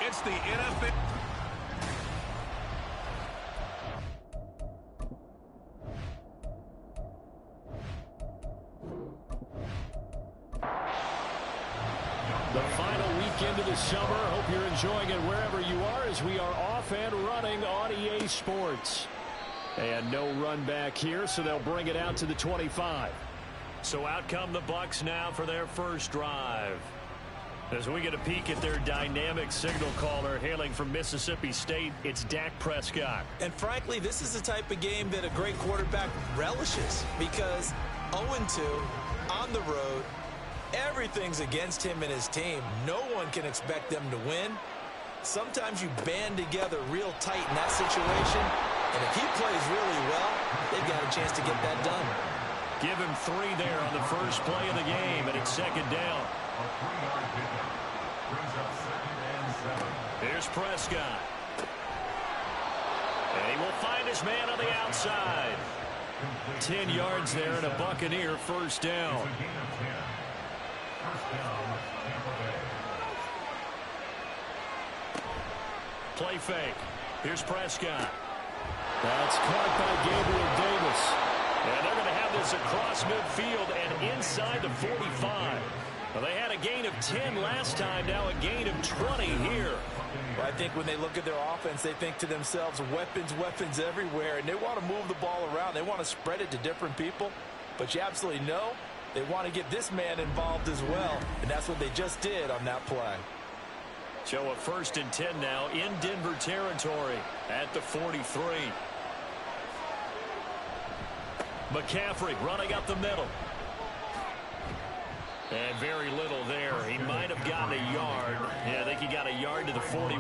It's the NFL. The final weekend of the summer. Hope you're enjoying it wherever you are as we are off and running on EA Sports. And no run back here, so they'll bring it out to the 25. So out come the Bucs now for their first drive. As we get a peek at their dynamic signal caller hailing from Mississippi State, it's Dak Prescott. And frankly, this is the type of game that a great quarterback relishes because 0-2 on the road, everything's against him and his team. No one can expect them to win. Sometimes you band together real tight in that situation, and if he plays really well, they've got a chance to get that done. Give him 3 there on the first play of the game, and it's second down. Here's Prescott. And he will find his man on the outside. 10 yards there and a Buccaneer first down. Play fake. Here's Prescott. That's caught by Gabriel Davis. And they're going to have this across midfield and inside the 45. Well, they had a gain of 10 last time, now a gain of 20 here. Well, I think when they look at their offense, they think to themselves, weapons, weapons everywhere, and they want to move the ball around. They want to spread it to different people, but you absolutely know they want to get this man involved as well, and that's what they just did on that play. So a 1st and 10 now in Denver territory at the 43. McCaffrey running up the middle. And very little there. He might have gotten a yard. Yeah, I think he got a yard to the 41.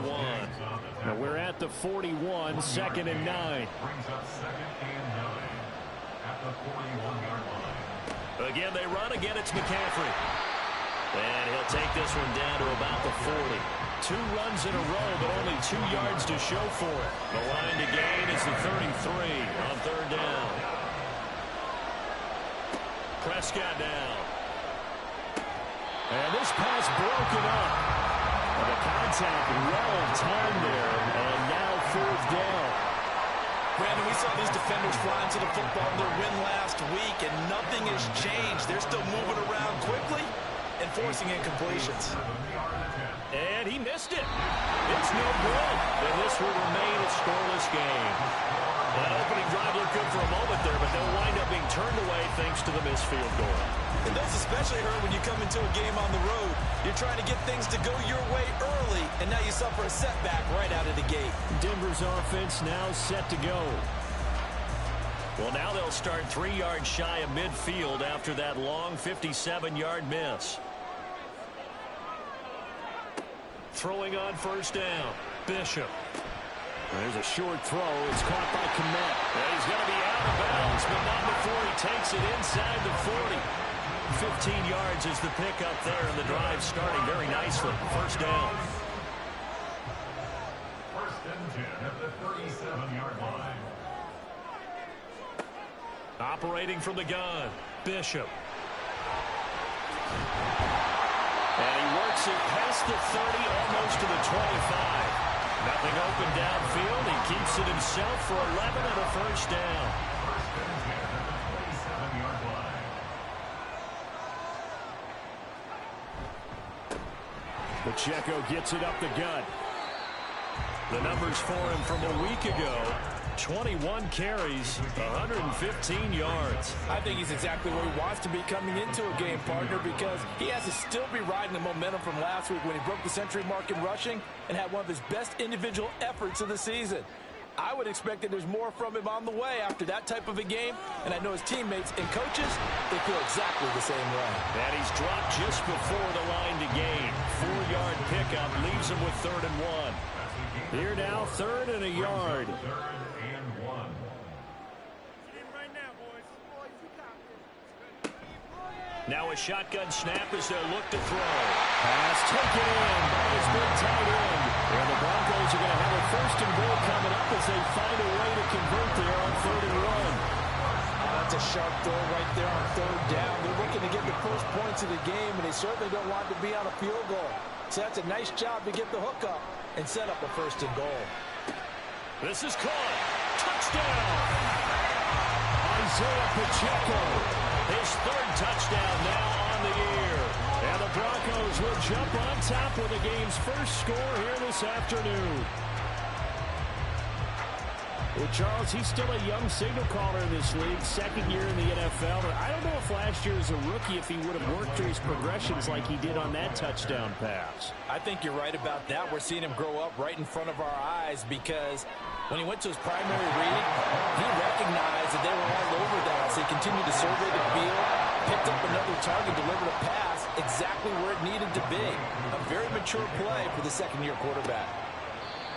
Now we're at the 41, 2nd and 9. Again, they run. Again, it's McCaffrey. And he'll take this one down to about the 40. 2 runs in a row, but only 2 yards to show for it. The line to gain is the 33 on 3rd down. Prescott down. And this pass broken up. And the contact well timed there, and now 4th down. Brandon, we saw these defenders flying to the football in their win last week, and nothing has changed. They're still moving around quickly and forcing incompletions. And he missed it. It's no good. And this will remain a scoreless game. That opening drive looked good for a moment there, but they'll wind up being turned away thanks to the missed field goal. And those especially hurt when you come into a game on the road. You're trying to get things to go your way early, and now you suffer a setback right out of the gate. Denver's offense now set to go. Well, now they'll start 3 yards shy of midfield after that long 57-yard miss. Throwing on 1st down. Bishop. There's a short throw. It's caught by Kmet. He's going to be out of bounds, but not before he takes it inside the 40. 15 yards is the pickup there, and the drive starting very nicely. 1st down. 1st and 10 at the 37-yard line. Operating from the gun. Bishop. And he works it past the 30, almost to the 25. Nothing open downfield. He keeps it himself for 11 and a 1st down. 1st and 10 at the 27-yard line. Pacheco gets it up the gut. The numbers for him from a week ago. 21 carries, 115 yards. I think he's exactly where he wants to be coming into a game, partner, because he has to still be riding the momentum from last week when he broke the century mark in rushing and had one of his best individual efforts of the season. I would expect that there's more from him on the way after that type of a game, and I know his teammates and coaches, they feel exactly the same way. And he's dropped just before the line to gain. 4-yard pickup leaves him with 3rd and 1. Here now, 3rd and a yard. 3rd and 1. Now a shotgun snap as they look to throw. Pass taken in by his big tight end. And the Broncos are going to have a 1st and goal coming up as they find a way to convert there on 3rd and 1. That's a sharp throw right there on 3rd down. They're looking to get the first points of the game, and they certainly don't want to be on a field goal. So that's a nice job to get the hook up and set up a 1st and goal. This is caught. Touchdown! Isaiah Pacheco. His 3rd touchdown now on the year. And the Broncos will jump on top with the game's first score here this afternoon. Well, Charles, he's still a young signal caller in this league, 2nd year in the NFL. I don't know if last year as a rookie, if he would have worked through his progressions like he did on that touchdown pass. I think you're right about that. We're seeing him grow up right in front of our eyes because when he went to his primary read, he recognized that they were all over that. So he continued to survey the field, picked up another target, delivered a pass exactly where it needed to be. A very mature play for the 2nd-year quarterback.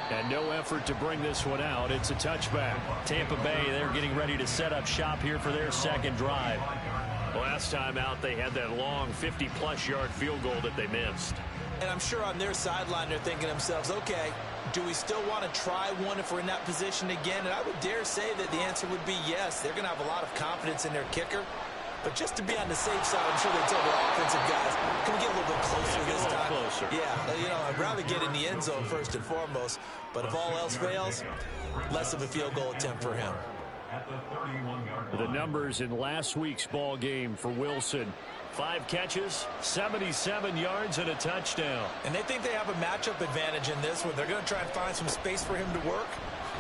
And no effort to bring this one out. It's a touchback. Tampa Bay, they're getting ready to set up shop here for their 2nd drive. Last time out, they had that long 50-plus yard field goal that they missed. And I'm sure on their sideline, they're thinking to themselves, okay, do we still want to try one if we're in that position again? And I would dare say that the answer would be yes. They're going to have a lot of confidence in their kicker. But just to be on the safe side, I'm sure they tell their offensive guys, can we get a little bit closer this time? Closer. Yeah, you know, I'd rather get in the end zone first and foremost. But if all else fails, less of a field goal attempt for him. The numbers in last week's ball game for Wilson. 5 catches, 77 yards, and a touchdown. And they think they have a matchup advantage in this one. They're going to try and find some space for him to work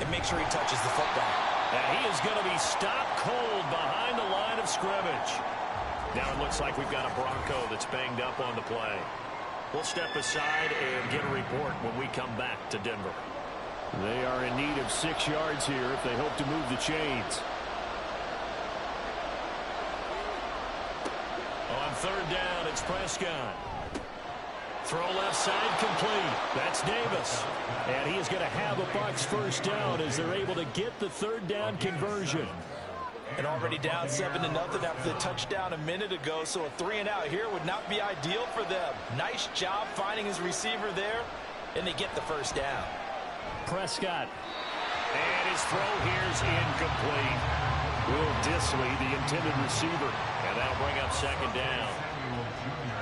and make sure he touches the football. And he is going to be stopped cold behind the line of scrimmage. Now it looks like we've got a Bronco that's banged up on the play. We'll step aside and get a report when we come back to Denver. They are in need of 6 yards here if they hope to move the chains. On 3rd down, it's Prescott. Throw left side complete. That's Davis. And he is going to have a Bucs 1st down as they're able to get the 3rd down conversion. And already down 7-0 after the touchdown a minute ago, so a 3-and-out here would not be ideal for them. Nice job finding his receiver there, and they get the 1st down. Prescott. And his throw here's incomplete. Will Dissly, the intended receiver. And that'll bring up 2nd down.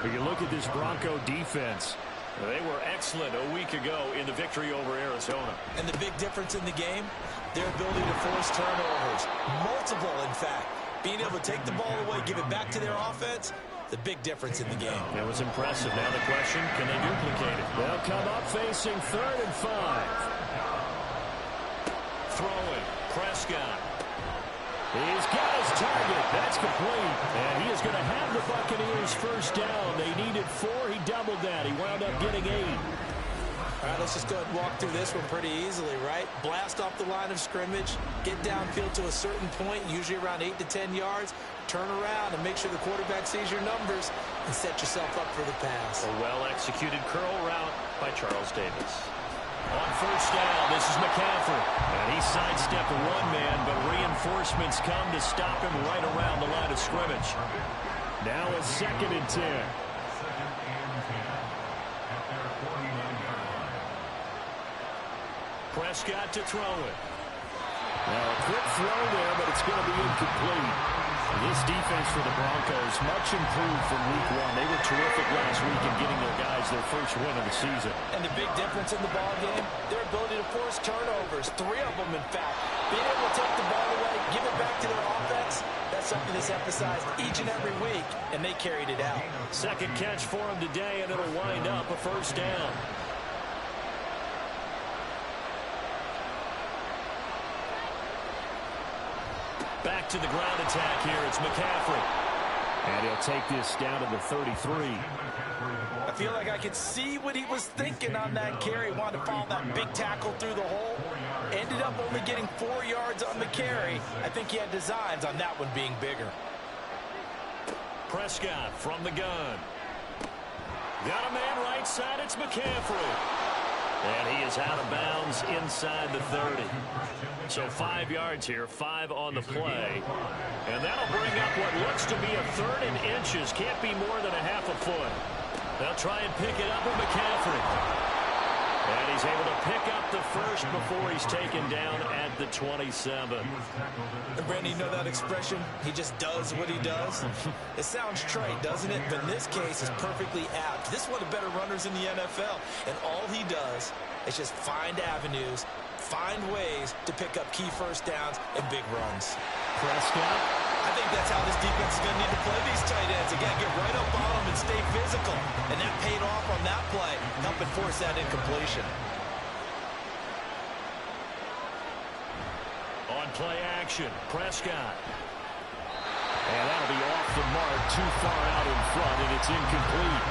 When you look at this Bronco defense, they were excellent a week ago in the victory over Arizona. And the big difference in the game, their ability to force turnovers. Multiple, in fact. Being able to take the ball away, give it back to their offense, the big difference in the game. It was impressive. Now the question, can they duplicate it? They'll come up facing 3rd and 5. Throwing. Prescott. He's got his target. That's complete. And he is going to have the Buccaneers 1st down. They needed 4. He doubled that. He wound up getting 8. All right, let's just go ahead and walk through this one pretty easily, right? Blast off the line of scrimmage, get downfield to a certain point, usually around 8 to 10 yards, turn around and make sure the quarterback sees your numbers and set yourself up for the pass. A well-executed curl route by Charles Davis. On 1st down, this is McCaffrey. And he sidestepped one man, but reinforcements come to stop him right around the line of scrimmage. Now a 2nd and 10. Prescott to throw it. Now a quick throw there, but it's going to be incomplete. This defense for the Broncos, much improved from week 1. They were terrific last week in getting their guys their first win of the season. And the big difference in the ball game, their ability to force turnovers. 3 of them, in fact. Being able to take the ball away, give it back to their offense, that's something that's emphasized each and every week, and they carried it out. 2nd catch for him today, and it'll wind up a 1st down. Back to the ground attack here. It's McCaffrey. And he'll take this down to the 33. I feel like I could see what he was thinking on that carry. Wanted to follow that big tackle through the hole. Ended up only getting 4 yards on the carry. I think he had designs on that one being bigger. Prescott from the gun. Got a man right side. It's McCaffrey. And he is out of bounds inside the 30. So 5 yards here, 5 on the play. And that'll bring up what looks to be a 3rd and inches. Can't be more than a half a foot. They'll try and pick it up with McCaffrey. And he's able to pick up the 1st just before he's taken down at the 27. And Brandon, you know that expression? He just does what he does? It sounds trite, doesn't it? But in this case, it's perfectly apt. This is one of the better runners in the NFL. And all he does is just find avenues, find ways to pick up key first downs and big runs. Prescott. I think that's how this defense is going to need to play these tight ends. Again, get right up on them and stay physical. And that paid off on that play, helping force that incompletion. On play action, Prescott. And that'll be off the mark, too far out in front, and it's incomplete.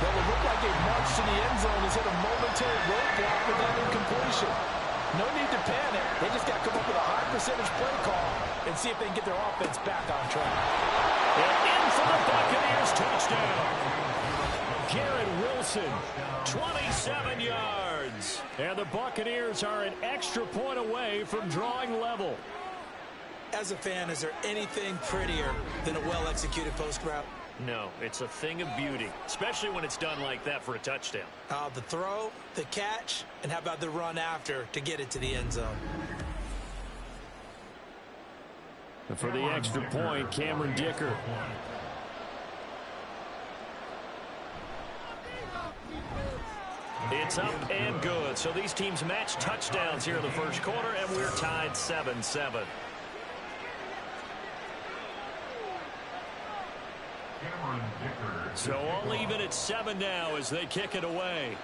Well, it looked like they marched to the end zone, has hit a momentary roadblock with that incompletion. No need to panic. They just got to come up with a high percentage play call and see if they can get their offense back on track. And in for the Buccaneers touchdown. Garrett Wilson, 27 yards. And the Buccaneers are an extra point away from drawing level. As a fan, is there anything prettier than a well-executed post route? No, it's a thing of beauty, especially when it's done like that for a touchdown. The throw, the catch, and how about the run after to get it to the end zone? For the extra point, Cameron Dicker. It's up and good. So these teams match touchdowns here in the first quarter, and we're tied 7-7. So all even at 7 now as they kick it away.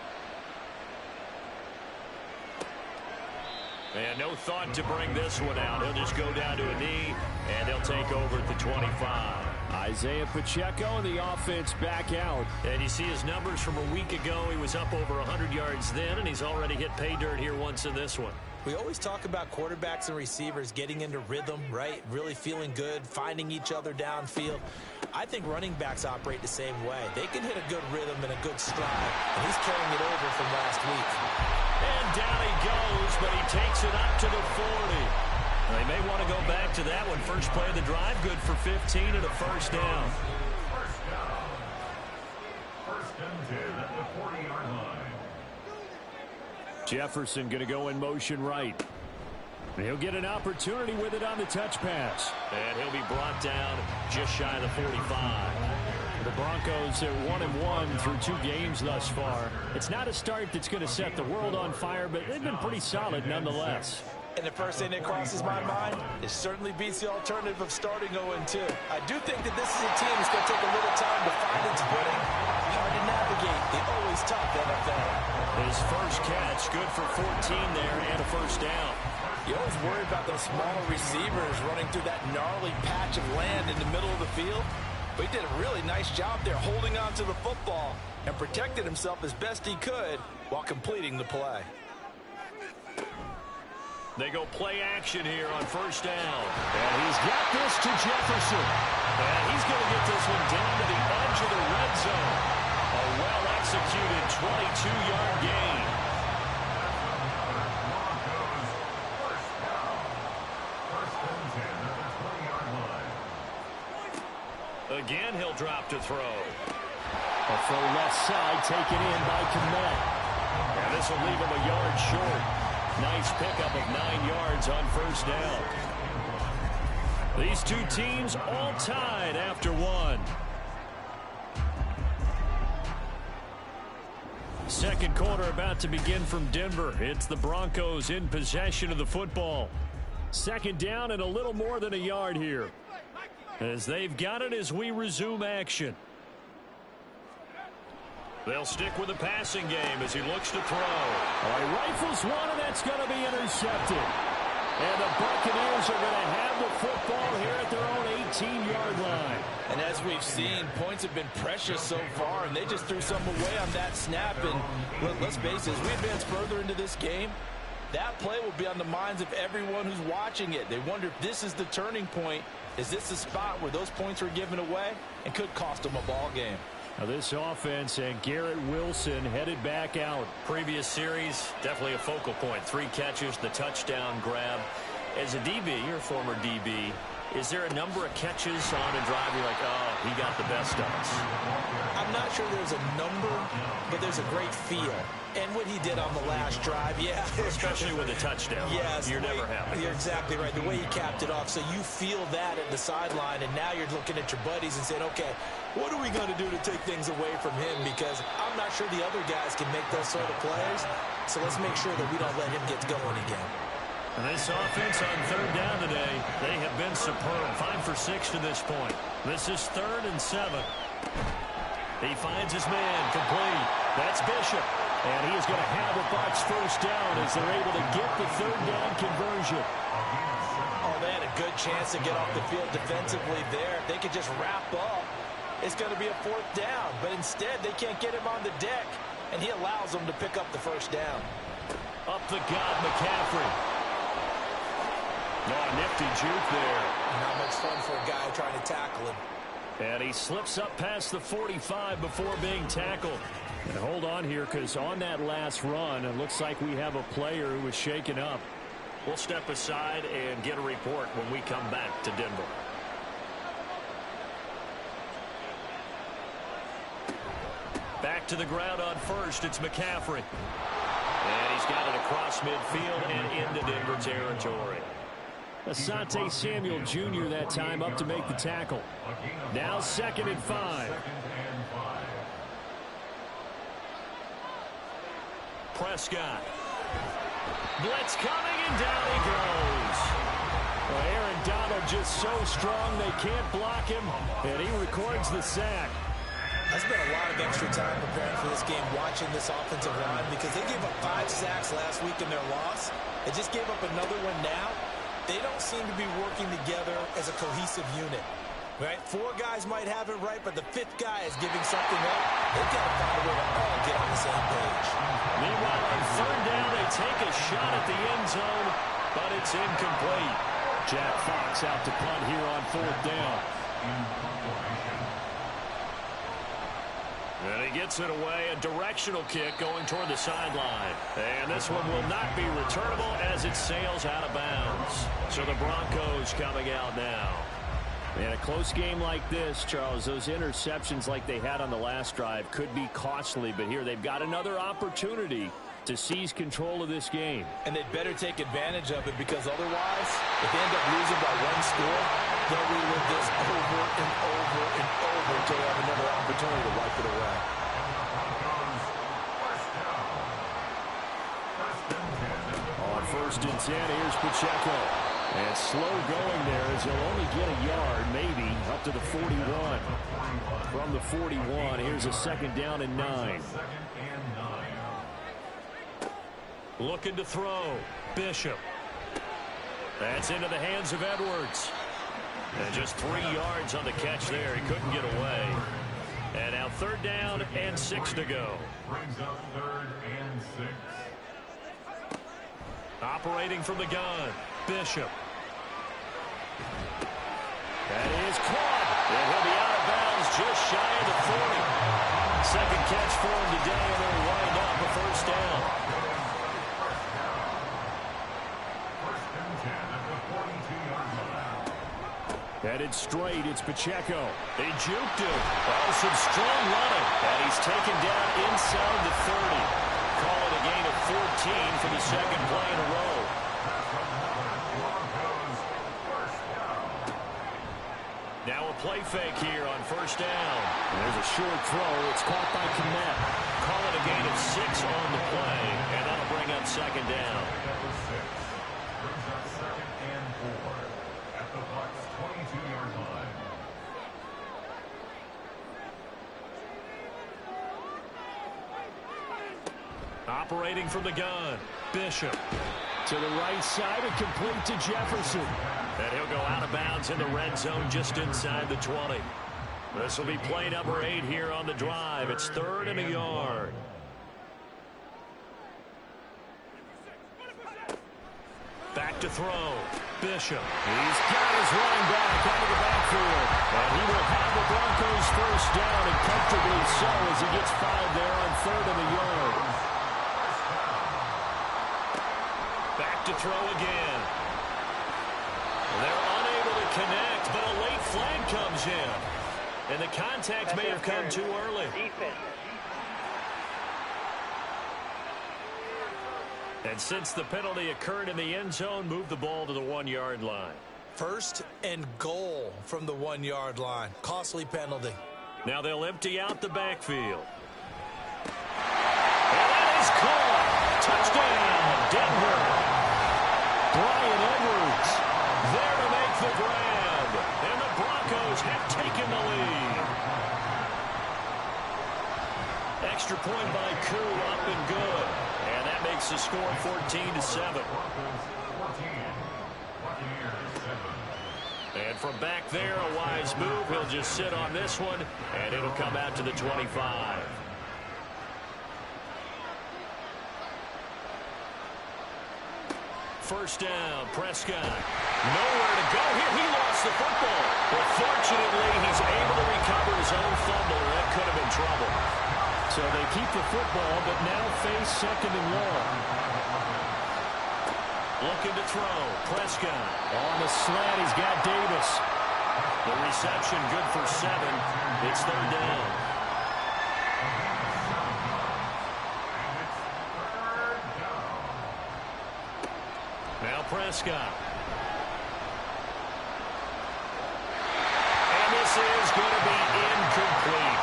And no thought to bring this one out. He'll just go down to a knee, and they'll take over at the 25. Isaiah Pacheco and the offense back out. And you see his numbers from a week ago. He was up over 100 yards then, and he's already hit pay dirt here once in this one. We always talk about quarterbacks and receivers getting into rhythm, right? Really feeling good, finding each other downfield. I think running backs operate the same way. They can hit a good rhythm and a good stride, and he's carrying it over from last week. And down he goes, but he takes it up to the 40. They may want to go back to that one. First play of the drive, good for 15 and a first down. First and 10 at the 40-yard line. Jefferson going to go in motion right. He'll get an opportunity with it on the touch pass. And he'll be brought down just shy of the 45. The Broncos are 1-1 through 2 games thus far. It's not a start that's going to set the world on fire, but they've been pretty solid nonetheless. And the first thing that crosses my mind, it certainly beats the alternative of starting 0-2. I do think that this is a team that's going to take a little time to find its footing. Hard to navigate the always tough NFL. His first catch, good for 14 there and a first down. You always worry about those smaller receivers running through that gnarly patch of land in the middle of the field. But he did a really nice job there holding on to the football and protected himself as best he could while completing the play. They go play action here on first down. And he's got this to Jefferson. And he's going to get this one down to the edge of the red zone. A well-executed 22-yard gain. Again, he'll drop to throw. A throw left side taken in by Kmet. And this will leave him a yard short. Nice pickup of 9 yards on first down. These two teams all tied after one. Second quarter about to begin from Denver. It's the Broncos in possession of the football. Second down and a little more than a yard here, as they've got it as we resume action. They'll stick with the passing game as he looks to throw. He rifles one, and that's going to be intercepted. And the Buccaneers are going to have the football here at their own 18-yard line. And as we've seen, points have been precious so far, and they just threw some away on that snap. And let's face it, as we advance further into this game, that play will be on the minds of everyone who's watching it. They wonder if this is the turning point. Is this the spot where those points were given away and could cost them a ball game? Now this offense and Garrett Wilson headed back out. Previous series, definitely a focal point. 3 catches, the touchdown grab. As a DB, your former DB, Is there a number of catches on a drive you're like, oh, he got the best of us? I'm not sure there's a number, but there's a great feel. And what he did on the last drive, yeah. Especially with a touchdown. Yes. You're never happy. You're exactly right. The way he capped it off. So you feel that at the sideline, and now you're looking at your buddies and saying, okay, what are we going to do to take things away from him? Because I'm not sure the other guys can make those sort of plays. So let's make sure that we don't let him get going again. And this offense on third down today, they have been superb. 5 for 6 to this point. This is 3rd and 7. He finds his man complete. That's Bishop. And he is going to have a Bucs first down as they're able to get the third down conversion. Oh, they had a good chance to get off the field defensively there. If they could just wrap up, it's going to be a 4th down. But instead, they can't get him on the deck. And he allows them to pick up the first down. Up the gut, McCaffrey. Oh, nifty juke there. Not much fun for a guy trying to tackle him. And he slips up past the 45 before being tackled. And hold on here, because on that last run, it looks like we have a player who was shaken up. We'll step aside and get a report when we come back to Denver. Back to the ground on first, it's McCaffrey. And he's got it across midfield and into Denver territory. Asante Samuel Jr. that time up to make the tackle. Now 2nd and 5. Prescott. Blitz coming, and down he goes. Well, Aaron Donald just so strong they can't block him, and he records the sack. I spent a lot of extra time preparing for this game, watching this offensive line, because they gave up 5 sacks last week in their loss. They just gave up another one now. They don't seem to be working together as a cohesive unit. Right? 4 guys might have it right, but the 5th guy is giving something up. They've got to find a way to all get on the same page. Meanwhile, on 3rd down, they take a shot at the end zone, but it's incomplete. Jack Fox out to punt here on 4th down. And he gets it away, a directional kick going toward the sideline. And this one will not be returnable as it sails out of bounds. So the Broncos coming out now. In a close game like this, Charles, those interceptions like they had on the last drive could be costly. But here they've got another opportunity to seize control of this game. And they'd better take advantage of it, because otherwise, if they end up losing by 1 score, they'll relive this over and over and over until they have another opportunity to wipe it away. On 1st and 10, here's Pacheco. And slow going there as he'll only get a yard, maybe, up to the 41. From the 41, here's a 2nd down and 9. Looking to throw. Bishop. That's into the hands of Edwards. And just 3 yards on the catch there. He couldn't get away. And now 3rd down and 6 to go. Brings up 3rd and 6. Operating from the gun. Bishop. That is caught. And he'll be out of bounds just shy of the 40. 2nd catch for him today, and they'll wind up a 1st down. Headed straight, it's Pacheco. They juked him. Oh, some strong running. And he's taken down inside the 30. Call it a gain of 14 for the 2nd play in a row. Now a play fake here on 1st down. There's a short throw. It's caught by Kmet. Call it a gain of 6 on the play, and that'll bring up 2nd down. Brings up 2nd and 4 at the Bucs 22-yard line. Operating from the gun, Bishop. To the right side and complete to Jefferson. And he'll go out of bounds in the red zone just inside the 20. This will be play number 8 here on the drive. It's 3rd and a yard. Back to throw. Bishop. He's got his running back out of the backfield. And he will have the Broncos first down, and comfortably so as he gets 5 there on 3rd and a yard. Back to throw again. They're unable to connect, but a late flag comes in. And the contact may have come too early. And since the penalty occurred in the end zone, move the ball to the 1-yard line. First and goal from the 1-yard line. Costly penalty. Now they'll empty out the backfield. And that is caught. Touchdown, Denver. Bryan Edwards there to make the grab. And the Broncos have taken the lead. Extra point by Koo, up and good. And that makes the score 14-7. And from back there, a wise move. He'll just sit on this one, and it'll come out to the 25. First down, Prescott. Nowhere to go here. He lost the football. But fortunately, he's able to recover his own fumble. That could have been trouble. So they keep the football, but now face second and long. Looking to throw. Prescott. On the slant, he's got Davis. The reception good for 7. It's third down. Now Prescott. And this is going to be incomplete.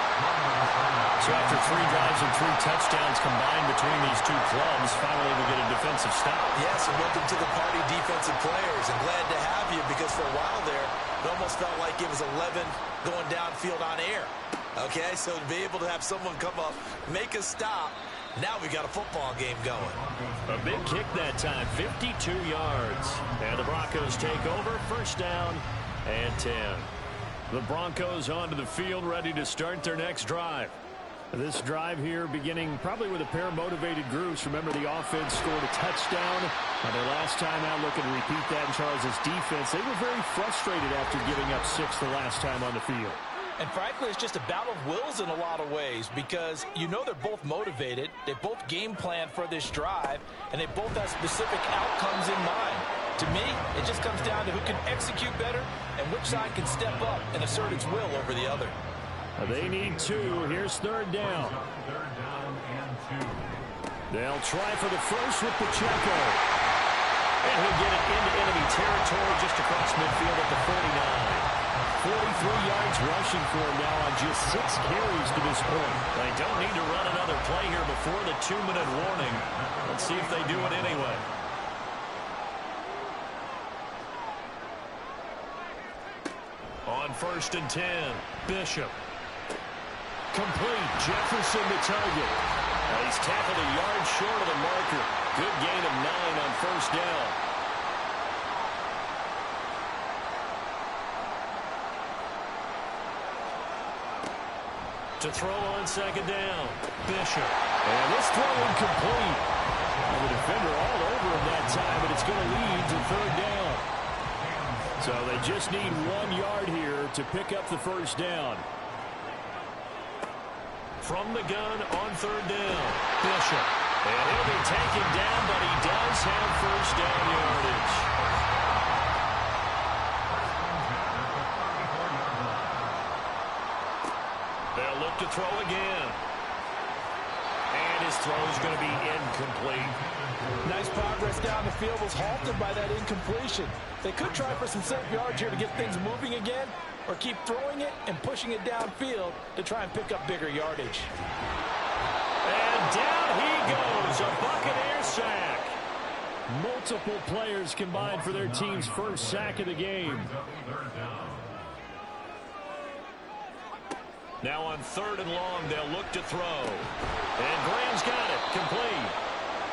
So after 3 drives and 3 touchdowns combined between these two clubs, finally we get a defensive stop. Yes, and welcome to the party, defensive players. And glad to have you, because for a while there, it almost felt like it was 11 going downfield on air. Okay, so to be able to have someone come up, make a stop, now we got a football game going. A big kick that time, 52 yards. And the Broncos take over, first down and 10. The Broncos onto the field, ready to start their next drive. This drive here beginning probably with a pair of motivated groups. Remember, the offense scored a touchdown. Their last time out, looking to repeat that in Charles' defense. They were very frustrated after giving up 6 the last time on the field. And frankly, it's just a battle of wills in a lot of ways, because you know they're both motivated, they both game plan for this drive, and they both have specific outcomes in mind. To me, it just comes down to who can execute better and which side can step up and assert its will over the other. They need 2. Here's third down. They'll try for the first with Pacheco. And he'll get it into enemy territory just across midfield at the 49. 43 yards rushing for him now on just 6 carries to this point. They don't need to run another play here before the 2-minute warning. Let's see if they do it anyway. On first and 10, Bishop. Complete. Jefferson the target. He's tackled a yard short of the marker. Good gain of 9 on first down. To throw on second down, Bishop. And this throw incomplete. And the defender all over him that time, but it's going to lead to third down. So they just need 1 yard here to pick up the first down. From the gun on third down, Bishop. And he'll be taken down, but he does have first down yardage. They'll look to throw again. And his throw is going to be incomplete. Nice progress down the field, was halted by that incompletion. They could try for some safe yards here to get things moving again, or keep throwing it and pushing it downfield to try and pick up bigger yardage. And down he goes, a Buccaneer sack. Multiple players combined for their team's first sack of the game. Now on third and long, they'll look to throw. And Graham's got it, complete.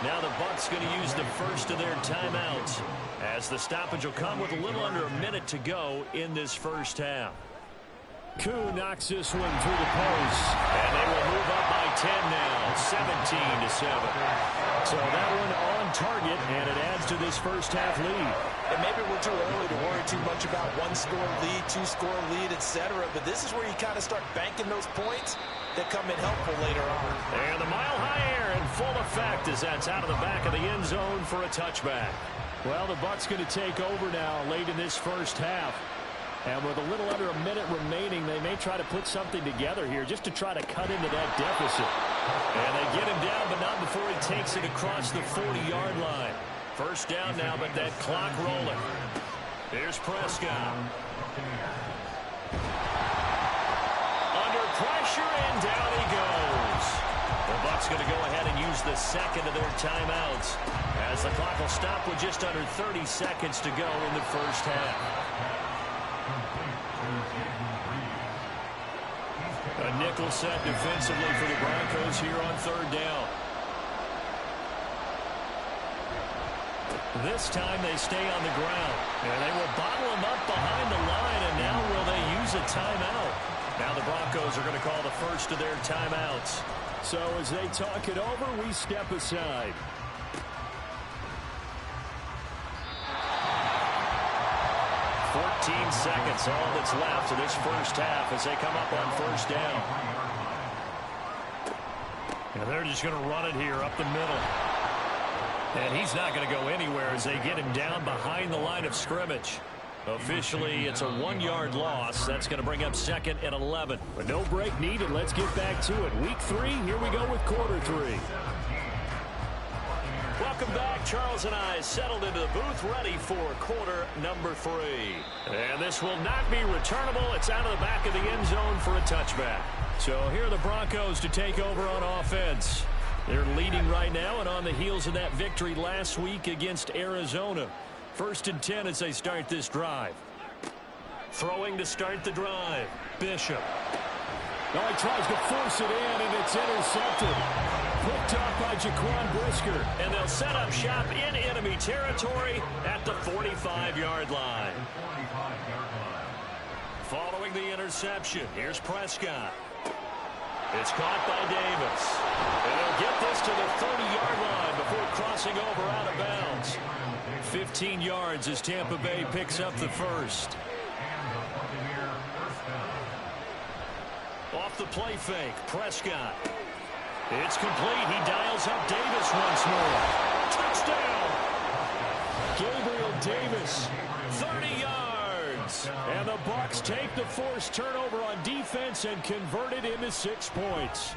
Now the Bucs going to use the first of their timeouts, as the stoppage will come with a little under a minute to go in this first half. Koo knocks this one through the post. And they will move up by 10 now, 17-7. So that one on target, and it adds to this first half lead. And maybe we're too early to worry too much about 1-score lead, 2-score lead, etc. But this is where you kind of start banking those points that come in helpful later on. And the mile-high air in full effect as that's out of the back of the end zone for a touchback. Well, the Bucs going to take over now late in this first half. And with a little under a minute remaining, they may try to put something together here just to try to cut into that deficit. And they get him down, but not before he takes it across the 40-yard line. First down now, but that clock rolling. Here's Prescott. Under pressure, and down he goes. The Bucs going to go ahead and use the second of their timeouts, as the clock will stop with just under 30 seconds to go in the first half. A nickel set defensively for the Broncos here on third down. This time they stay on the ground, and they will bottle him up behind the line, and now will they use a timeout? Now the Broncos are going to call the first of their timeouts. So as they talk it over, we step aside. Seconds, all that's left of this first half as they come up on first down. And they're just going to run it here up the middle. And he's not going to go anywhere as they get him down behind the line of scrimmage. Officially, it's a 1-yard loss. That's going to bring up 2nd and 11. But no break needed. Let's get back to it. Week 3, here we go with quarter 3. Welcome back. Charles and I settled into the booth, ready for quarter number 3. And this will not be returnable. It's out of the back of the end zone for a touchback. So here are the Broncos to take over on offense. They're leading right now and on the heels of that victory last week against Arizona. 1st and 10 as they start this drive. Throwing to start the drive. Bishop. Now he tries to force it in, and it's intercepted. Picked off by Jaquan Brisker. And they'll set up shop in enemy territory at the 45-yard line. Following the interception, here's Prescott. It's caught by Davis. And they'll get this to the 30-yard line before crossing over out of bounds. 15 yards as Tampa Bay picks up the first. Off the play fake, Prescott. It's complete. He dials up Davis once more. Touchdown! Gabriel Davis. 30 yards. And the Bucs take the forced turnover on defense and convert it into 6 points.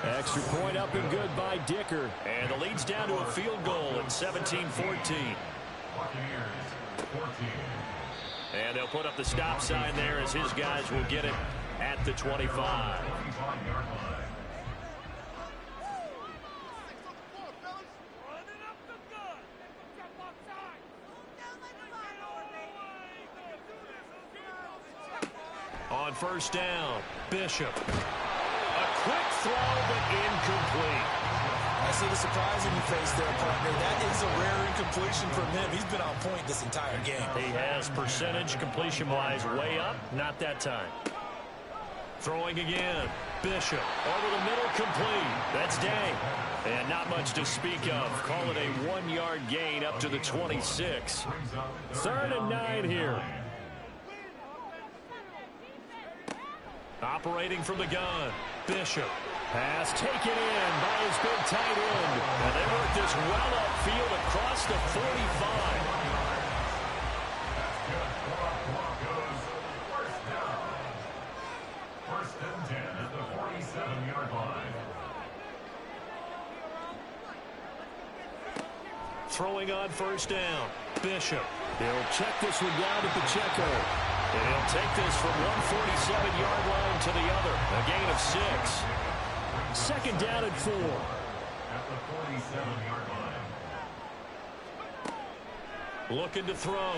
Extra point up and good by Dicker. And the lead's down to a field goal at 17-14. And they'll put up the stop sign there as his guys will get it at the 25. On first down, Bishop. A quick throw, but incomplete. I see the surprise in your face there, partner. That is a rare incompletion from him. He's been on point this entire game. He has percentage completion-wise way up. Not that time. Throwing again. Bishop over the middle, complete. That's Day. And not much to speak of. Call it a 1-yard gain up to the 26. 3rd and 9 here. Operating from the gun. Bishop. Pass taken in by his big tight end. And they work this well upfield across the 45. First and 10 at the 47-yard line. Throwing on first down. Bishop. He'll check this one down at Pacheco. And he'll take this from one 47-yard line to the other. A gain of 6. 2nd down and 4. At the 47-yard line. Looking to throw.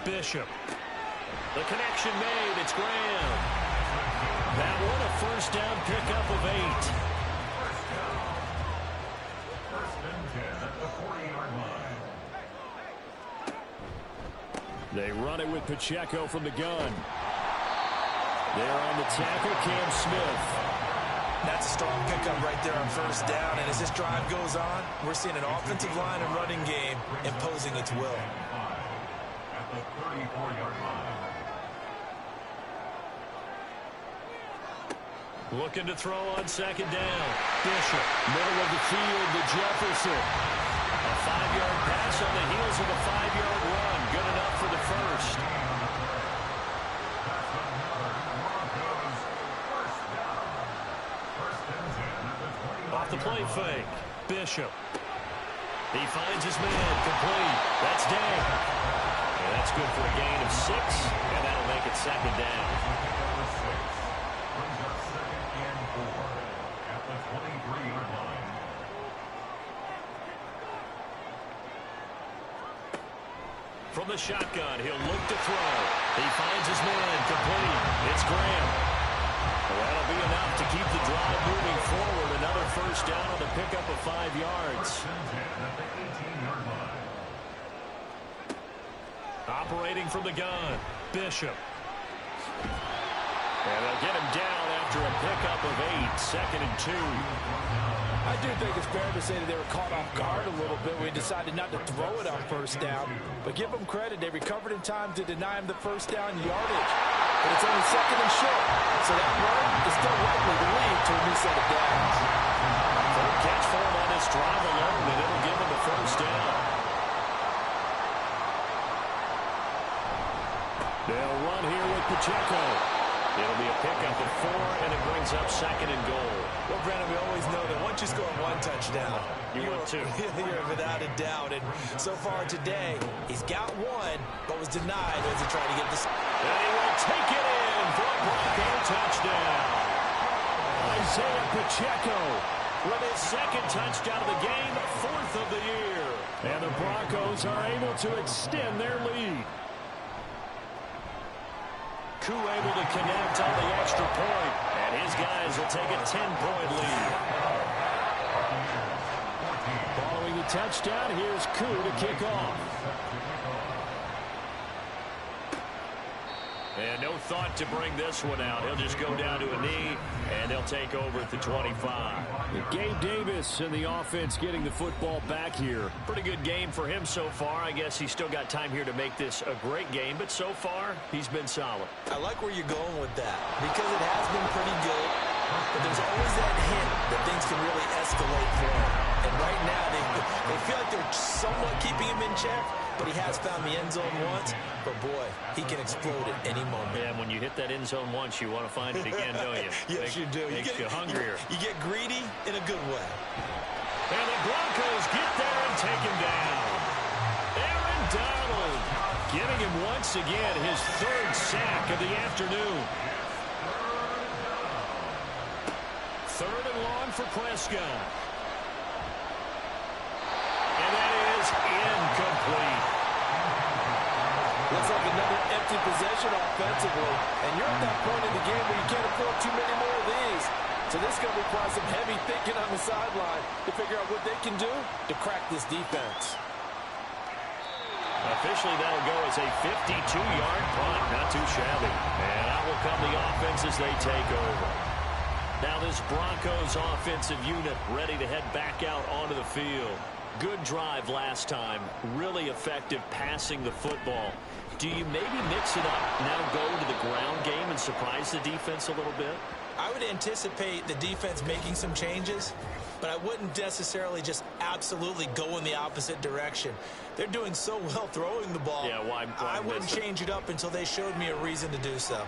Bishop. The connection made. It's Graham. That one a first down pickup of 8. First and 10 at the 40-yard line. They run it with Pacheco from the gun. There on the tackle, Cam Smith. That's a strong pickup right there on first down. And as this drive goes on, we're seeing an offensive line and running game imposing its will. At the 34-yard line. Looking to throw on 2nd down. Bishop, middle of the field to Jefferson. A 5-yard pass on the heels of a 5-yard run. Good enough for the first. play fake. Bishop. He finds his man, complete. That's Day. And that's good for a gain of 6, and that'll make it second down. Number 6 brings up second and 4 at the 23-yard line. From the shotgun, he'll look to throw. He finds his man, complete. It's Graham. Well, that'll be enough to keep the drive moving forward. Another first down on the pickup of 5 yards. First and 10 at the 18-yard line. Operating from the gun, Bishop. And they'll get him down after a pickup of 8, second and 2. I do think it's fair to say that they were caught off guard a little bit when he decided not to throw it on first down. But give them credit. They recovered in time to deny him the first down yardage. But it's only second and short. So that run is still likely to lead to a new set of downs. Third catch for him on this drive alone, and it'll give him the first down. They'll run here with Pacheco. It'll be a pickup of 4, and it brings up second and goal. Well, Brandon, we always know that once you score 1 touchdown, You want 2. You're without a doubt. And so far today, he's got 1, but was denied as he tried to get this. And he will take it in for a Bronco touchdown. Isaiah Pacheco with his second touchdown of the game, 4th of the year. And the Broncos are able to extend their lead. Koo able to connect on the extra point, and his guys will take a 10-point lead. Following the touchdown, here's Koo to kick off. And no thought to bring this one out. He'll just go down to a knee, and they'll take over at the 25. Gabe Davis and the offense getting the football back here. Pretty good game for him so far. I guess he's still got time here to make this a great game, but so far, he's been solid. I like where you're going with that because it has been pretty good, but there's always that hint that things can really escalate for him. And right now, they feel like they're somewhat keeping him in check, but he has found the end zone once. But, boy, he can explode at any moment. Yeah, and when you hit that end zone once, you want to find it again, don't you? Yes, you do. Makes you hungrier. You get greedy in a good way. And the Broncos get there and take him down. Aaron Donald giving him once again his 3rd sack of the afternoon. 3rd and long for Prescott. And that is incomplete. Looks like another empty possession offensively. And you're at that point in the game where you can't afford too many more of these. So this is going to require some heavy thinking on the sideline to figure out what they can do to crack this defense. Officially, that'll go as a 52-yard punt. Not too shabby. And out will come the offense as they take over. Now this Broncos offensive unit ready to head back out onto the field. Good drive last time. Really effective passing the football. Do you maybe mix it up, now go to the ground game and surprise the defense a little bit? I would anticipate the defense making some changes, but I wouldn't necessarily just absolutely go in the opposite direction. They're doing so well throwing the ball. Yeah, why I wouldn't change it up until they showed me a reason to do so.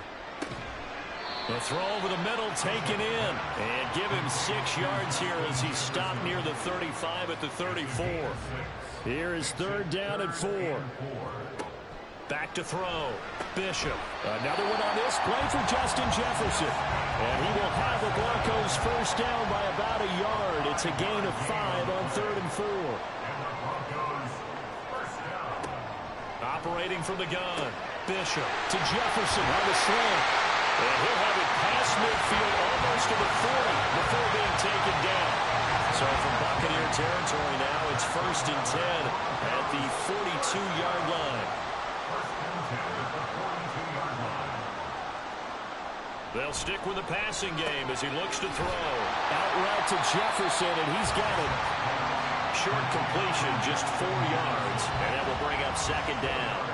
The throw over the middle taken in. And give him 6 yards here as he's stopped near the 35 at the 34. Here is 3rd down and 4. Back to throw. Bishop. Another one on this play for Justin Jefferson. And he will have the Broncos first down by about a yard. It's a gain of 5 on 3rd and 4. Operating from the gun. Bishop To Jefferson on the slant. And he'll have it past midfield almost to the 40 before being taken down. So from Buccaneer territory now, it's 1st and 10 at the 42-yard line. They'll stick with the passing game as he looks to throw. Out route to Jefferson, and he's got it. Short completion, just 4 yards, and that will bring up 2nd down.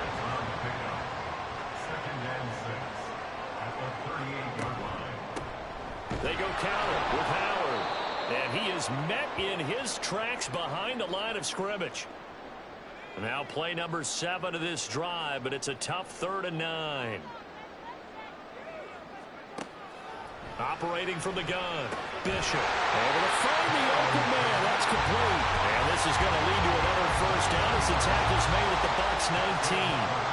They go counter with Howard. And he is met in his tracks behind the line of scrimmage. Now play number 7 of this drive, but it's a tough 3rd and 9. Operating from the gun. Bishop able to find the open man. That's complete. And this is going to lead to another first down as the tackle's made at the Bucs 19.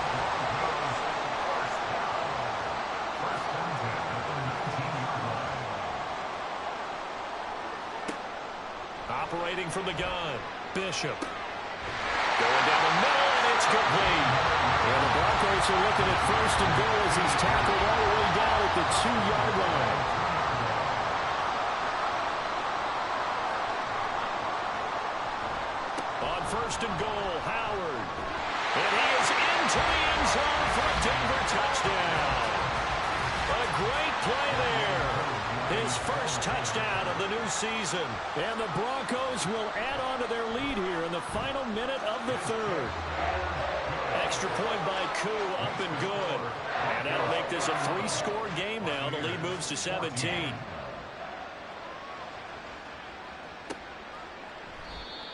Operating from the gun, Bishop. Going down the middle, and it's complete. And the Broncos are looking at first and goal as he's tackled all the way down at the 2-yard line. On first and goal, Howard. And he is into the end zone for a Denver touchdown. A great play there. His first touchdown of the new season. And the Broncos will add on to their lead here in the final minute of the third. Extra point by Koo, up and good. And that'll make this a 3-score game now. The lead moves to 17.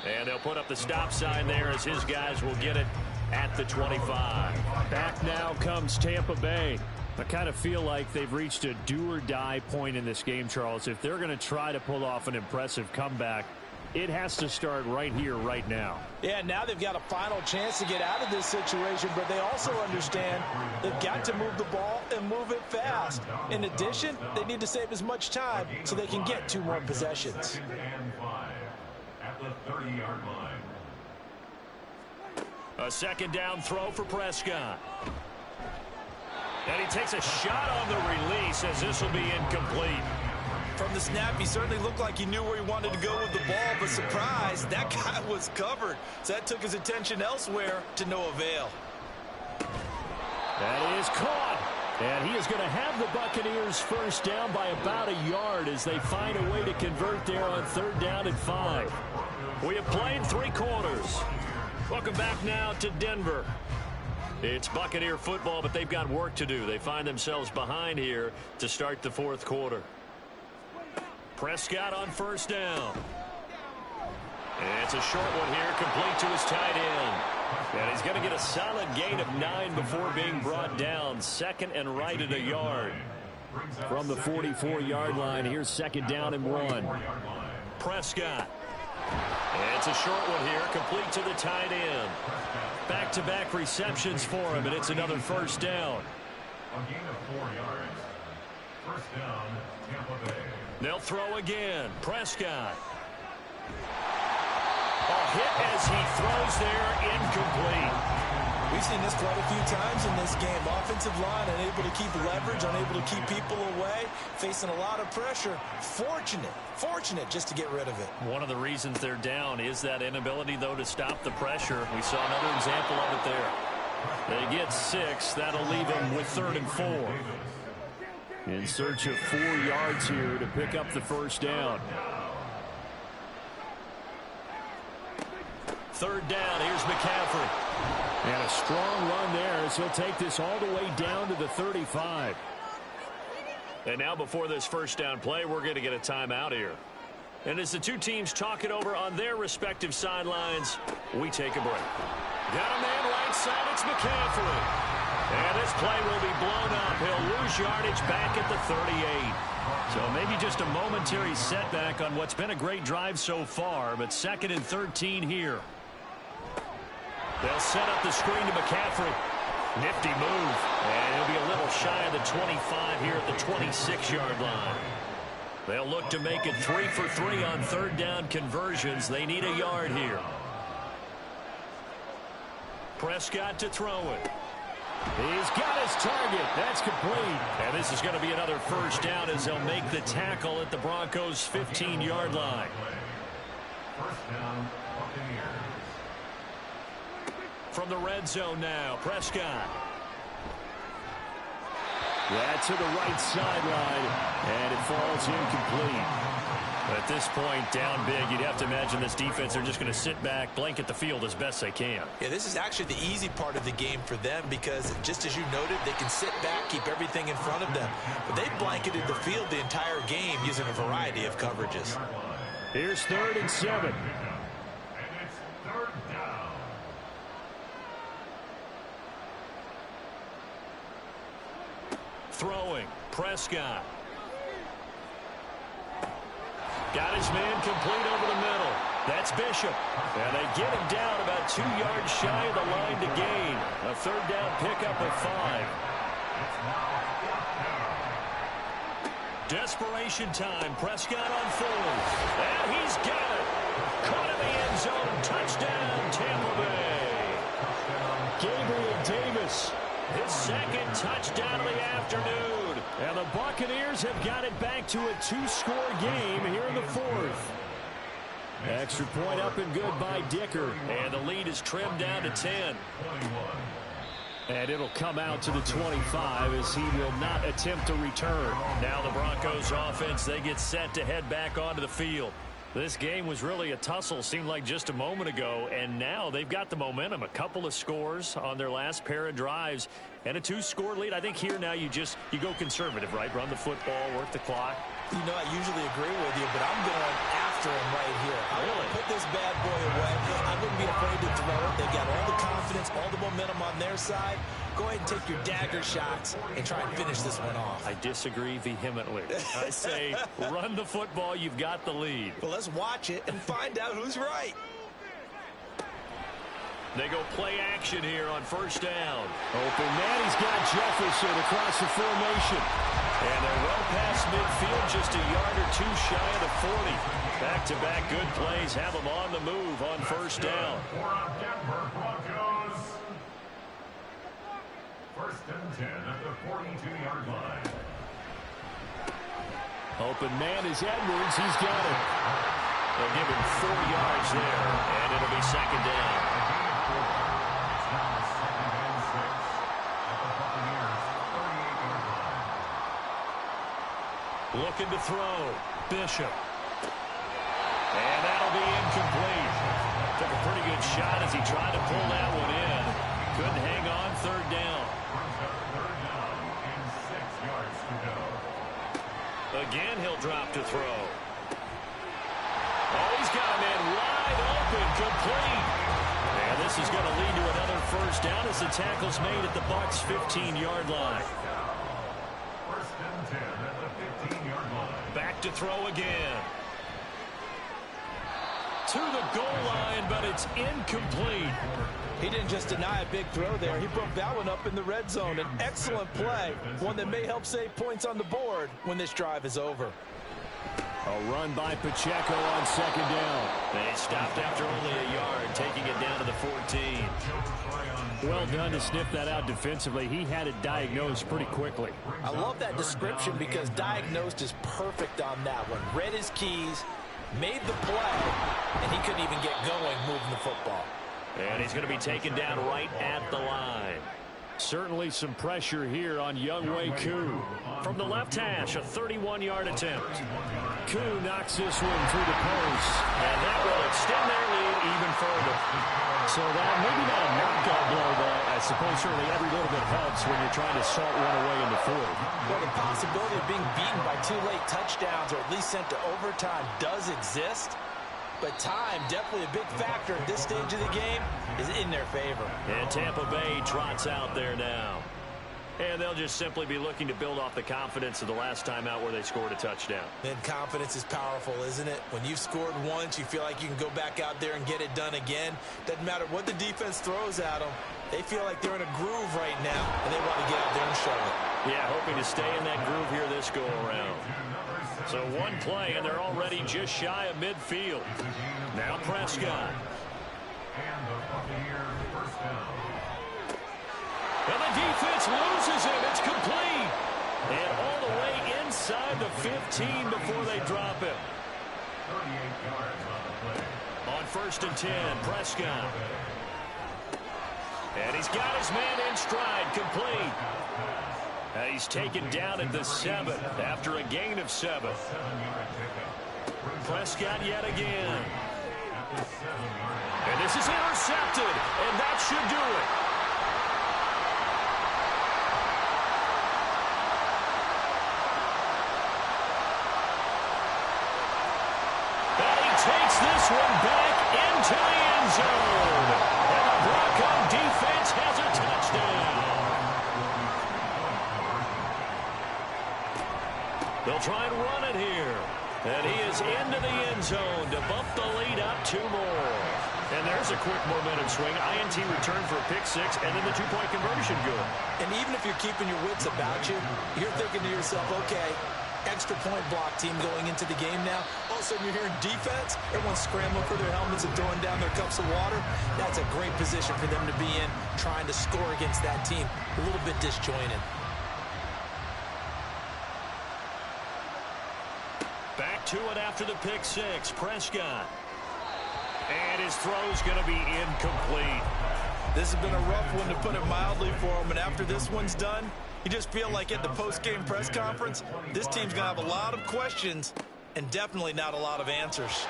And they'll put up the stop sign there as his guys will get it at the 25. Back now comes Tampa Bay. I kind of feel like they've reached a do-or-die point in this game, Charles. If they're going to try to pull off an impressive comeback, it has to start right here, right now. Yeah, now they've got a final chance to get out of this situation, but they also understand they've got to move the ball and move it fast. In addition, they need to save as much time so they can get 2 more possessions. At the 30-yard line. A second down throw for Prescott. And he takes a shot on the release as this will be incomplete. From the snap, he certainly looked like he knew where he wanted to go with the ball, but surprise, that guy was covered. So that took his attention elsewhere to no avail. That is caught. And he is going to have the Buccaneers first down by about a yard as they find a way to convert there on 3rd down and 5. We have played 3 quarters. Welcome back now to Denver. It's Buccaneer football, but they've got work to do. They find themselves behind here to start the 4th quarter. Prescott on first down. And it's a short one here, complete to his tight end. And he's going to get a solid gain of 9 before being brought down. 2nd and right at a yard. From the 44-yard line, here's 2nd down and 1. Prescott. And it's a short one here, complete to the tight end. Back-to-back receptions for him, and it's another first down. A gain of 4 yards. First down, Tampa Bay. They'll throw again. Prescott. A hit as he throws there, incomplete. We've seen this quite a few times in this game. Offensive line unable to keep leverage, unable to keep people away, facing a lot of pressure. Fortunate just to get rid of it. One of the reasons they're down is that inability, though, to stop the pressure. We saw another example of it there. They get 6. That'll leave them with 3rd and 4. In search of 4 yards here to pick up the first down. 3rd down, here's McCaffrey. And a strong run there as he'll take this all the way down to the 35. And now before this first down play, we're going to get a timeout here. And as the 2 teams talk it over on their respective sidelines, we take a break. Got a man right side, it's McCaffrey. And this play will be blown up. He'll lose yardage back at the 38. So maybe just a momentary setback on what's been a great drive so far, but 2nd and 13 here. They'll set up the screen to McCaffrey. Nifty move. And he'll be a little shy of the 25 here at the 26-yard line. They'll look to make it 3 for 3 on 3rd down conversions. They need a yard here. Prescott to throw it. He's got his target. That's complete. And this is going to be another first down as they'll make the tackle at the Broncos' 15-yard line. First down, Buccaneers. From the red zone now, Prescott. That's to the right sideline, and it falls incomplete. At this point, down big, you'd have to imagine this defense are just going to sit back, blanket the field as best they can. Yeah, this is actually the easy part of the game for them because, just as you noted, they can sit back, keep everything in front of them. But they've blanketed the field the entire game using a variety of coverages. Here's 3rd and 7. And it's 3rd down. Throwing, Prescott. Got his man complete over the middle. That's Bishop. And they get him down about 2 yards shy of the line to gain. A third down pickup of 5. Desperation time. Prescott on fourth. And he's got it. Caught in the end zone. Touchdown, Tampa Bay. Gabriel Davis. His second touchdown of the afternoon. And the Buccaneers have got it back to a 2-score game here in the fourth. Extra point up and good by Dicker. And the lead is trimmed down to 10. And it'll come out to the 25 as he will not attempt to return. Now the Broncos offense, they get set to head back onto the field. This game was really a tussle, seemed like just a moment ago, and now they've got the momentum. A couple of scores on their last pair of drives and a 2-score lead. I think here now you go conservative, right? Run the football, work the clock. You know, I usually agree with you, but I'm going after him right here. I'm going to put this bad boy away. I wouldn't be afraid to throw it. They've got all the confidence, all the momentum on their side. Go ahead and take your dagger shots and try and finish this one off. I disagree vehemently. I say run the football. You've got the lead. Well, let's watch it and find out who's right. They go play action here on first down. Open man, he's got Jefferson across the formation. And they're well past midfield, just a yard or two shy of the 40. Back-to-back good plays have them on the move on first down. Denver Broncos. First and 10 at the 42-yard line. Open man is Edwards. He's got it. They'll give him 4 yards there, and it'll be second down. It's now second and 6 at the Buccaneers' 38-yard line. Looking to throw. Bishop. And that'll be incomplete. Took a pretty good shot as he tried to pull that one in. Couldn't hang on, third down. Third down and 6 yards to go. Again, he'll drop to throw. Oh, he's got a man wide open, complete. And this is going to lead to another first down as the tackle's made at the Bucs' 15-yard line. First and 10 at the 15-yard line. Back to throw again. To the goal line, but it's incomplete. He didn't just deny a big throw there. He broke that one up in the red zone. An excellent play, one that may help save points on the board when this drive is over. A run by Pacheco on second down. They stopped after only a yard, taking it down to the 14. Well done to sniff that out defensively. He had it diagnosed pretty quickly. I love that description because diagnosed is perfect on that one. Read his keys, made the play, and he couldn't even get going moving the football. And he's going to be taken down right at the line. Certainly some pressure here on Younghoe Koo. From the left hash, a 31-yard attempt. Koo knocks this one through the post. And that will extend their lead even further. So that maybe not a knockout blow, but I suppose certainly every little bit helps when you're trying to salt one away in the fourth. Well, the possibility of being beaten by 2 late touchdowns or at least sent to overtime does exist. But time, definitely a big factor at this stage of the game, is in their favor. And Tampa Bay trots out there now. And they'll just simply be looking to build off the confidence of the last time out where they scored a touchdown. Then confidence is powerful, isn't it? When you've scored once, you feel like you can go back out there and get it done again. Doesn't matter what the defense throws at them. They feel like they're in a groove right now, and they want to get out there and show it. Yeah, hoping to stay in that groove here this go-around. So one play, and they're already just shy of midfield. Now Prescott. And the Buccaneers first down. And the defense loses him. It's complete. And all the way inside the 15 before they drop him. 38 yards on the play. On first and 10, Prescott. And he's got his man in stride, complete. And he's taken down at the 7 after a gain of 7. 7-yard pickup. Prescott yet again. And this is intercepted, and that should do it. And he takes this one back into the end zone. And the Bronco defense has a touchdown. They'll try and run it here. And he is into the end zone to bump the lead up 2 more. And there's a quick momentum swing. INT return for a pick 6, and then the 2-point conversion good. And even if you're keeping your wits about you, you're thinking to yourself, okay, extra point block team going into the game now. All of a sudden you're hearing defense. Everyone's scrambling for their helmets and throwing down their cups of water. That's a great position for them to be in, trying to score against that team. A little bit disjointed. Back to it after the pick 6. Prescott. And his throw's going to be incomplete. This has been a rough one, to put it mildly, for him. And after this one's done, you just feel like at the post-game press conference, this team's going to have a lot of questions and definitely not a lot of answers.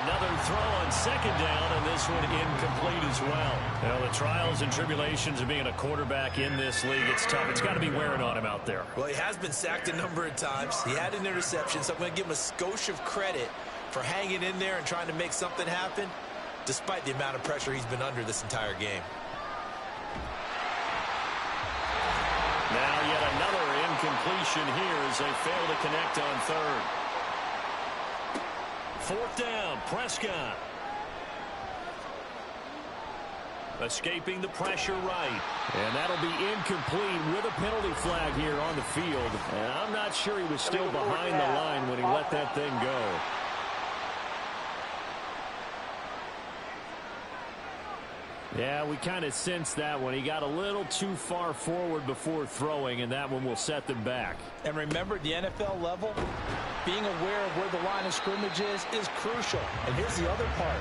Another throw on 2nd down, and this one incomplete as well. Well, the trials and tribulations of being a quarterback in this league, it's tough. It's got to be wearing on him out there. Well, he has been sacked a number of times. He had an interception, so I'm going to give him a skosh of credit for hanging in there and trying to make something happen, despite the amount of pressure he's been under this entire game. Now yet another incompletion here as they fail to connect on 3rd. 4th down, Prescott. Escaping the pressure right. And that'll be incomplete with a penalty flag here on the field. And I'm not sure he was still behind the line when he let that thing go. Yeah, we kind of sensed that one. He got a little too far forward before throwing, and that one will set them back. And remember, at the NFL level, being aware of where the line of scrimmage is crucial. And here's the other part.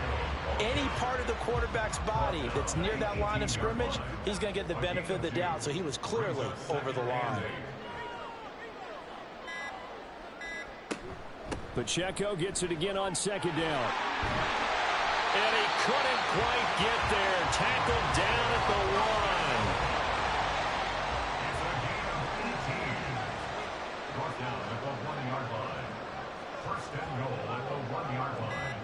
Any part of the quarterback's body that's near that line of scrimmage, he's going to get the benefit of the doubt. So he was clearly over the line. Pacheco gets it again on 2nd down. And he couldn't quite get there. Tackled down at the 1. It's a gain of 18. 4th down at the 1-yard line. 1st and goal at the 1-yard line.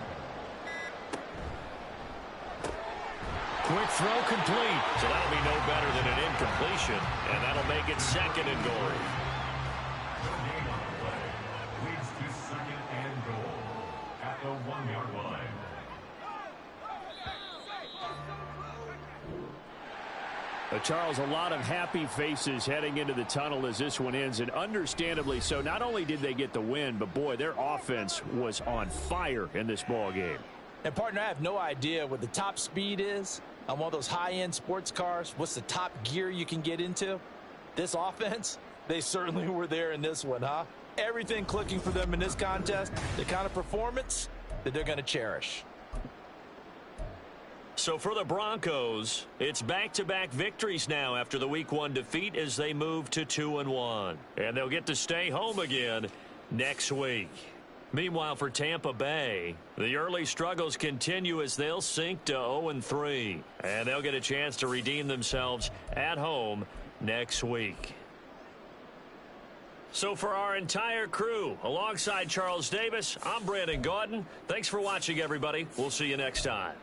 Quick throw complete. So that'll be no better than an incompletion. And that'll make it 2nd and goal. The gain on the play leads to 2nd and goal at the 1-yard line. Charles, a lot of happy faces heading into the tunnel as this one ends, and understandably so. Not only did they get the win, but boy, their offense was on fire in this ball game. And partner, I have no idea what the top speed is on one of those high-end sports cars. What's the top gear you can get into? This offense, they certainly were there in this one, huh? Everything clicking for them in this contest, the kind of performance that they're going to cherish. So for the Broncos, it's back-to-back victories now after the Week 1 defeat as they move to 2-1. And they'll get to stay home again next week. Meanwhile, for Tampa Bay, the early struggles continue as they'll sink to 0-3. And they'll get a chance to redeem themselves at home next week. So for our entire crew, alongside Charles Davis, I'm Brandon Gaudin. Thanks for watching, everybody. We'll see you next time.